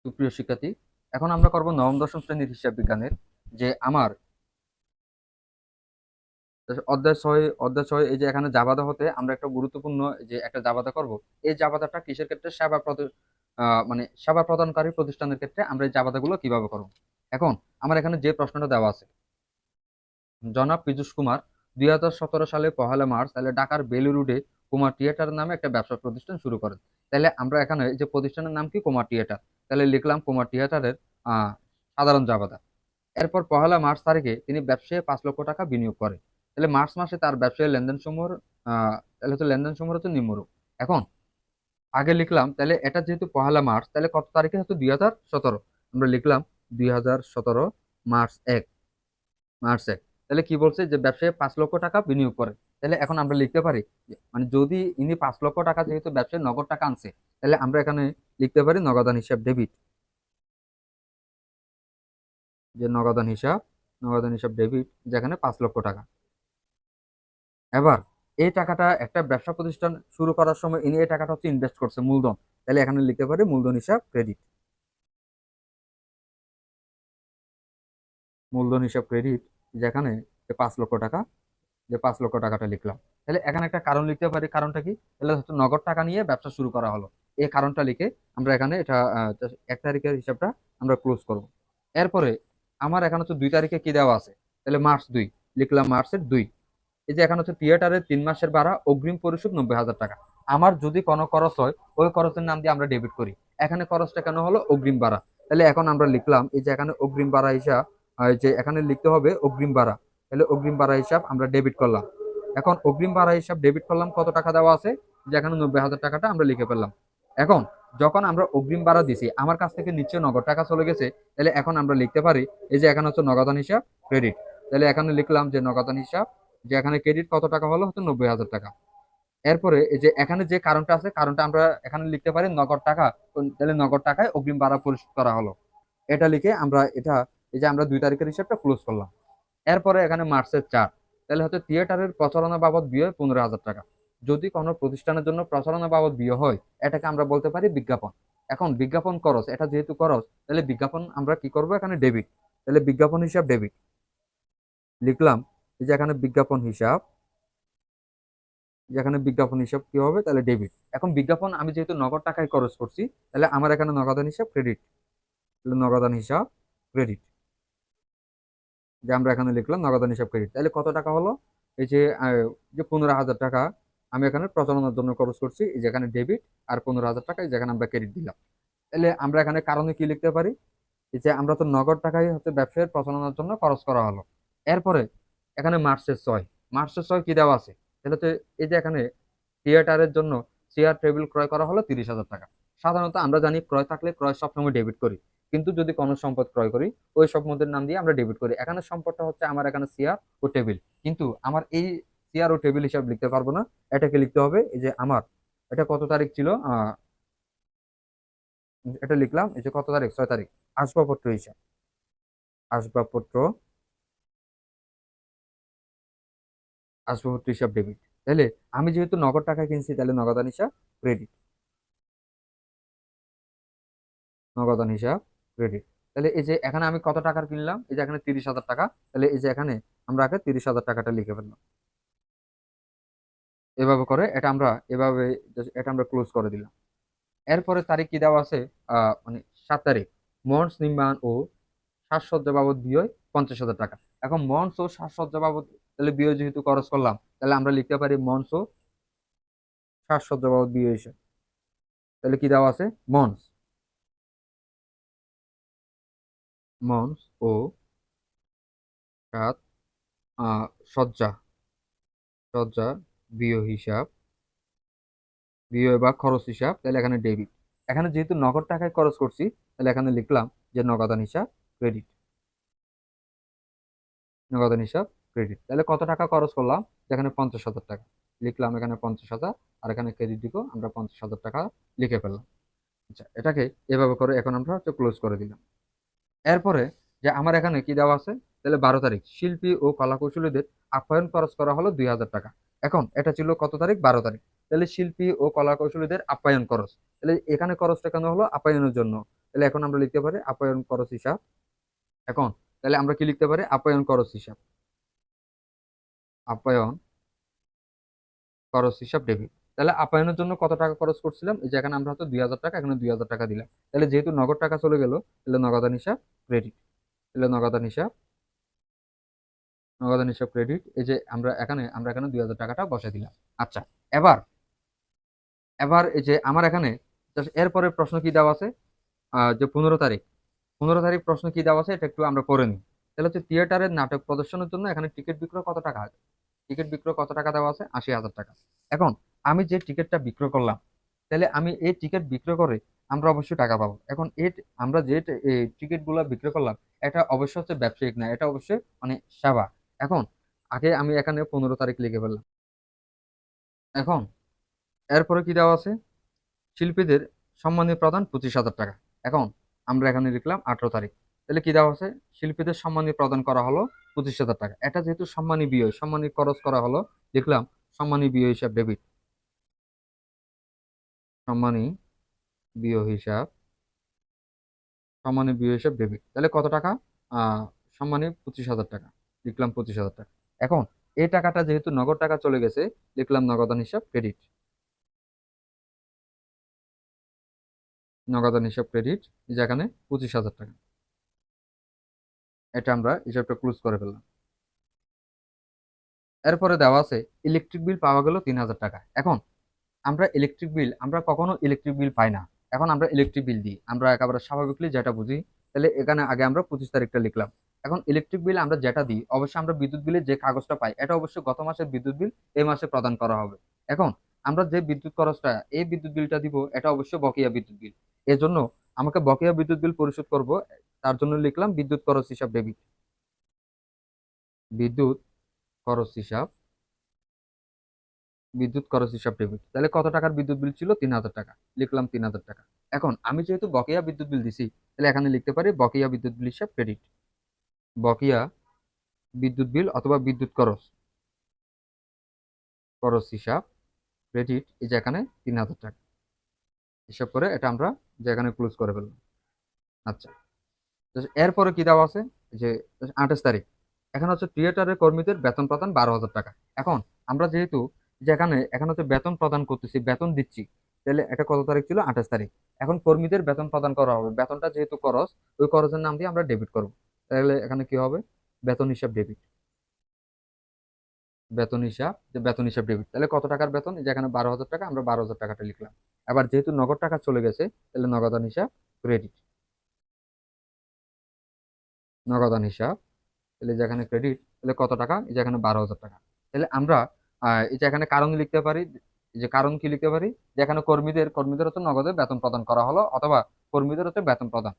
সুপ্রিয় শিক্ষার্থী, এখন আমরা করব নবম দশম শ্রেণীর হিসাব বিজ্ঞানের যে আমার অধ্যায় ছয় এই যে এখানে জাবাদা হতে আমরা একটা গুরুত্বপূর্ণ যে একটা জাবাদা করব। এই জাবাদাটা কিসের ক্ষেত্রে? মানে সেবা প্রদানকারী প্রতিষ্ঠানের ক্ষেত্রে আমরা এই জাবাদাগুলো কিভাবে করব। এখন আমার এখানে যে প্রশ্নটা দেওয়া আছে, জনাব পীযূষ কুমার 2017 সালে 1 মার্চ তাহলে ঢাকার বেলু রোডে কুমার থিয়েটার নামে একটা ব্যবসা প্রতিষ্ঠান শুরু করেন। তাহলে আমরা এখানে যে প্রতিষ্ঠানের নাম কি? কুমার থিয়েটার। তাহলে লিখলাম কুমার থিয়েটারের সাধারণ জাবাদা। এরপর 1 মার্চ তারিখে তিনি ব্যবসায় 5 লক্ষ টাকা বিনিয়োগ করে। তাহলে মার্চ মাসে তার ব্যবসায়ী লেনদেন সমূহ তাহলে হচ্ছে লেনদেন সমূহ হচ্ছে নিম্নরূপ। এখন আগে লিখলাম, তাহলে এটা যেহেতু 1 মার্চ, তাহলে কত তারিখে হচ্ছে? 2017। আমরা লিখলাম 2017 মার্চ 1। মার্চ 1 তাহলে কি বলছে? যে ব্যবসায়ী 5 লক্ষ টাকা বিনিয়োগ করে। তাহলে এখন আমরা লিখতে পারি মানে যদি ইনি 5 লক্ষ টাকা যেহেতু ব্যবসায়ী নগদ টাকা আনছে, তাহলে আমরা এখানে লিখতে পারি নগদান হিসাব ডেবিট। যে নগদান হিসাব ডেবিট, যেখানে 5 লক্ষ টাকা। এবার এই টাকাটা একটা ব্যবসা প্রতিষ্ঠান শুরু করার সময় ইনি এই টাকাটা হচ্ছে ইনভেস্ট করছে, মূলধন। তাহলে এখানে লিখতে পারি মূলধন হিসাব ক্রেডিট। মূলধন হিসাব ক্রেডিট, যেখানে 5 লক্ষ টাকা, যে 5 লক্ষ টাকাটা লিখলাম। তাহলে এখানে একটা কারণ লিখতে পারি। কারণটা কি? তাহলে হচ্ছে নগদ টাকা নিয়ে ব্যবসা শুরু করা হলো। এই কারণটা লিখে আমরা এখানে এটা 1 তারিখের হিসাবটা আমরা ক্লোজ করব। এরপরে আমার এখানে হচ্ছে 2 তারিখে কি দেওয়া আছে? তাহলে মার্চ 2 লিখলাম, মার্চের 2। এই যে এখানে হচ্ছে থিয়েটারের 3 মাসের ভাড়া অগ্রিম পরিশোধ 90,000 টাকা। আমার যদি কোনো খরচ হয়, ওই খরচের নাম দিয়ে আমরা ডেবিট করি। এখানে খরচটা কেন হলো? অগ্রিম ভাড়া। তাহলে এখন আমরা লিখলাম এই যে এখানে অগ্রিম ভাড়া হিসাব, যে এখানে লিখতে হবে অগ্রিম ভাড়া। তাহলে অগ্রিম ভাড়া হিসাব আমরা ডেবিট করলাম। এখন অগ্রিম ভাড়া হিসাব ডেবিট করলাম, কত টাকা দেওয়া আছে? যে এখানে 90,000 টাকাটা আমরা লিখে ফেললাম। এখন যখন আমরা অগ্রিম ভাড়া দিছি, আমার কাছ থেকে নিশ্চয়ই নগদ টাকা চলে গেছে। তাহলে এখন আমরা লিখতে পারি এই যে এখানে হচ্ছে নগদান হিসাব ক্রেডিট। তাহলে এখানে লিখলাম যে নগদান হিসাব, যে এখানে ক্রেডিট কত টাকা হলো? হচ্ছে 90,000 টাকা। এরপরে এই যে এখানে যে কারণটা আছে, কারণটা আমরা এখানে লিখতে পারি নগদ টাকা। তাহলে নগদ টাকায় অগ্রিম ভাড়া পরিশোধ করা হলো। এটা লিখে আমরা এটা এই যে আমরা 2 তারিখের হিসাবটা ক্লোজ করলাম। এরপরে এখানে মার্চের 4, তাহলে হচ্ছে থিয়েটারের প্রচারণা বাবদ ব্যয় 15,000 টাকা। যদি কোনো প্রতিষ্ঠানের জন্য প্রচারণা বাবদ ব্যয় হয়, এটাকে আমরা বলতে পারি বিজ্ঞাপন। এখন বিজ্ঞাপন খরচ, এটা যেহেতু খরচ, তাহলে বিজ্ঞাপন আমরা কি করব? এখানে ডেবিট। তাহলে বিজ্ঞাপন হিসাব ডেবিট লিখলাম। এই যে এখানে বিজ্ঞাপন হিসাব, যেখানে বিজ্ঞাপন হিসাব কি হবে? তাহলে ডেবিট। এখন বিজ্ঞাপন আমি যেহেতু নগদ টাকায় খরচ করছি, তাহলে আমার এখানে নগদান হিসাব ক্রেডিট। তাহলে নগদান হিসাব ক্রেডিট, যে আমরা এখানে লিখলাম নগদান হিসাব ক্রেডিট। তাহলে কত টাকা হলো? এই যে যে 15,000 টাকা আমি এখানে প্রচারণার জন্য খরচ করছি, এই যেখানে ডেবিট। আর 15,000 টাকা যেখানে আমরা ক্রেডিট দিলাম। তাহলে আমরা এখানে কারণে কি লিখতে পারি? এই যে আমরা তো নগদ টাকাই হচ্ছে ব্যবসায়ের প্রচারণার জন্য খরচ করা হলো। এরপরে এখানে মার্চের 6 কি দেওয়া আছে? তাহলে তো এই যে এখানে থিয়েটারের জন্য চেয়ার টেবিল ক্রয় করা হলো 30,000 টাকা। সাধারণত আমরা জানি ক্রয় থাকলে ক্রয় সবসময় ডেবিট করি, কিন্তু যদি কোনো সম্পদ ক্রয় করি, ওই সম্পদের নাম দিয়ে আমরা ডেবিট করি। এখানে সম্পদটা হচ্ছে আমার এখানে চেয়ার ও টেবিল, কিন্তু আমার এই চেয়ার ও টেবিল হিসাব লিখতে পারবো না। এটাকে লিখতে হবে এই যে আমার এটা কত তারিখ ছিল? এটা লিখলাম এই যে কত তারিখ? 6 তারিখ। আসবাবপত্র হিসাব, আসবাবপত্র আসবাবপত্র হিসাব ডেবিট। তাহলে আমি যেহেতু নগদ টাকা কিনছি, তাহলে নগদান হিসাব ক্রেডিট। নগদান হিসাব ক্রেডিট। তাহলে এই যে এখানে আমি কত টাকার কিনলাম? এই যে এখানে 30,000 টাকা। তাহলে এই যে এখানে আমরা আগে 30,000 টাকাটা লিখে ফেললাম। এভাবে করে এটা আমরা ক্লোজ করে দিলাম। এরপরে তারিখ কি দেওয়া আছে? মানে 7 তারিখ, মঞ্চ নির্মাণ ও সাজসজ্জা বাবদ ব্যয় 50,000 টাকা। এখন মঞ্চ ও সাজসজ্জা বাবদ তাহলে ব্যয় যেহেতু খরচ করলাম, তাহলে আমরা লিখতে পারি মঞ্চ ও সাজসজ্জা বাবদ ব্যয় হিসেবে। তাহলে কি দেওয়া আছে? মঞ্চ মঞ্চ ও সাজ সজ্জা সজ্জা ব্যয় হিসাব, ব্যয় বা খরচ হিসাব। তাহলে এখানে ডেবিট। এখানে যেহেতু নগদ টাকায় খরচ করছি, তাহলে এখানে লিখলাম যে নগদান হিসাব ক্রেডিট। নগদান হিসাব ক্রেডিট। তাহলে কত টাকা খরচ করলাম? যেখানে 50,000 টাকা লিখলাম, এখানে 50,000, আর এখানে ক্রেডিট দিব আমরা 50,000 টাকা লিখে ফেললাম। আচ্ছা, এটাকে এভাবে করে এখন আমরা হচ্ছে ক্লোজ করে দিলাম। এরপরে যে আমার এখানে কি দেওয়া আছে? তাহলে 12 তারিখ, শিল্পী ও কলাকুশলীদের আপ্যায়ন খরচ করা হলো 2,000 টাকা। এখন এটা ছিল কত তারিখ? 12 তারিখ। তাহলে শিল্পী ও কলাকুশলীদের আপ্যায়ন খরচ, তাহলে এখানে খরচটা কেন হলো? আপ্যায়নের জন্য। তাহলে এখন আমরা লিখতে পারি আপ্যায়ন খরচ হিসাব। এখন তাহলে আমরা কি লিখতে পারি, আপ্যায়ন খরচ হিসাব, আপ্যায়ন খরচ হিসাব ডেবিট। তাহলে আপ্যায়নের জন্য কত টাকা খরচ করছিলাম, এই যে এখানে আমরা হয়তো 2000 টাকা, এখানে 2000 টাকা দিলাম। তাহলে যেহেতু নগদ টাকা চলে গেল, তাহলে নগদান হিসাব ক্রেডিট। তাহলে নগদান হিসাব ক্রেডিট। এই যে আমরা এখানে 2000 টাকাটা বসে দিলাম। আচ্ছা, এবার এবার এই যে আমার এখানে just এরপরে প্রশ্ন কি দেওয়া আছে, যে 15 তারিখ, 15 তারিখ প্রশ্ন কি দেওয়া আছে এটা একটু আমরা পড়ে নিই। তাহলে হচ্ছে থিয়েটারের নাটক প্রদর্শনের জন্য এখানে টিকিট বিক্রয় কত টাকা, টিকিট বিক্রয় কত টাকা দেওয়া আছে, 80,000 টাকা। এখন আমি যে টিকিটটা বিক্রয় করলাম, তাহলে আমি এই টিকিট বিক্রয় করে আমরা অবশ্যই টাকা পাবো। এখন আমরা যে টিকিট গুলা বিক্রয় করলাম, এটা অবশ্যই হচ্ছে ব্যবসায়িক না, এটা অবশ্যই মানে সেবা। এখন আগে আমি এখানে 15 তারিখ লিখে ফেললাম। এখন এরপরে কি দেওয়া আছে, শিল্পীদের সম্মানী প্রদান 25,000 টাকা। এখন আমরা এখানে লিখলাম 18 তারিখ। তাহলে কি দেওয়া আছে, শিল্পীদের সম্মানী প্রদান করা হলো 25,000 টাকা। এটা যেহেতু সম্মানী ব্যয়, সম্মানী খরচ করা হলো, লিখলাম সম্মানী ব্যয় হিসাব ডেবিট, সম্মানী ব্যয় হিসাব, সম্মানী ব্যয় হিসাব ডেবিট। তাহলে কত টাকা, সম্মানী 25,000 টাকা, লিখলাম 25,000 টাকা। এখন এই টাকাটা যেহেতু নগদ টাকা চলে গেছে, লিখলাম নগদান হিসাব ক্রেডিট, নগদান হিসাব ক্রেডিট, যেখানে 25,000 টাকা। এটা আমরা হিসাবটা ক্লোজ করে ফেললাম। এরপরে দেওয়া আছে ইলেকট্রিক বিল পাওয়া গেল 3,000 টাকা। এখন আমরা কখনো ইলেকট্রিক বিল পাই না। এখন আমরা ইলেকট্রিক বিল দিই, আমরা একেবারে স্বাভাবিকলি যেটা বুঝি। তাহলে এখানে আগে আমরা 25 তারিখটা লিখলাম। এখন ইলেকট্রিক বিল আমরা যেটা দিই, অবশ্যই আমরা বিদ্যুৎ বিলের যে কাগজটা পাই, এটা অবশ্যই গত মাসের বিদ্যুৎ বিল এই মাসে প্রদান করা হবে। এখন আমরা যে বিদ্যুৎ খরচটা, এই বিদ্যুৎ বিলটা দিব, এটা অবশ্যই বকেয়া বিদ্যুৎ বিল। এজন্য আমাকে বকেয়া বিদ্যুৎ বিল পরিশোধ করব, তার জন্য লিখলাম বিদ্যুৎ খরচ হিসাব ডেবিট, বিদ্যুৎ খরচ হিসাব, বিদ্যুৎ খরচ হিসাব ডেবিট। তাহলে কত টাকার বিদ্যুৎ বিল ছিল, 3,000 টাকা, লিখলাম 3,000 টাকা। এখন আমি যেহেতু বকেয়া বিদ্যুৎ বিল দিছি, তাহলে এখানে লিখতে পারি বকেয়া বিদ্যুৎ বিল হিসাব ক্রেডিট, বকেয়া বিদ্যুৎ বিল অথবা বিদ্যুৎ খরচ হিসাব ক্রেডিট, এই যে এখানে 3,000 টাকা হিসাব করে এটা আমরা যে এখানে ক্লোজ করে ফেললাম। আচ্ছা, তো এরপরে কি দেওয়া আছে, যে 28 তারিখ, এখানে হচ্ছে থিয়েটারের কর্মীদের বেতন প্রদান 12,000 টাকা। এখন আমরা যেহেতু যে এখানে হচ্ছে বেতন প্রদান করতেছি, বেতন দিচ্ছি, তাহলে এটা কত তারিখ ছিল, 28 তারিখ। এখন কর্মীদের বেতন প্রদান করা হবে, বেতনটা যেহেতু খরচ, ওই খরচের নাম দিয়ে আমরা ডেবিট করব। তাহলে এখানে কি হবে, বেতন হিসাব ডেবিট, বেতন হিসাব ডেবিট। তাহলে কত টাকার বেতন, এই যে এখানে 12,000 টাকা, আমরা 12,000 টাকাটা লিখলাম। আবার যেহেতু নগদ টাকা চলে গেছে, তাহলে নগদান হিসাব ক্রেডিট, নগদান হিসাব। তাহলে যেখানে ক্রেডিট, তাহলে কত টাকা, এই যে এখানে 12,000 টাকা। তাহলে আমরা এই যে এখানে কারণ লিখতে পারি, যে কারণ কি লিখতে পারি, যে এখানে কর্মীদের হচ্ছে নগদে বেতন প্রদান করা হলো, অথবা কর্মীদের হচ্ছে বেতন প্রদান।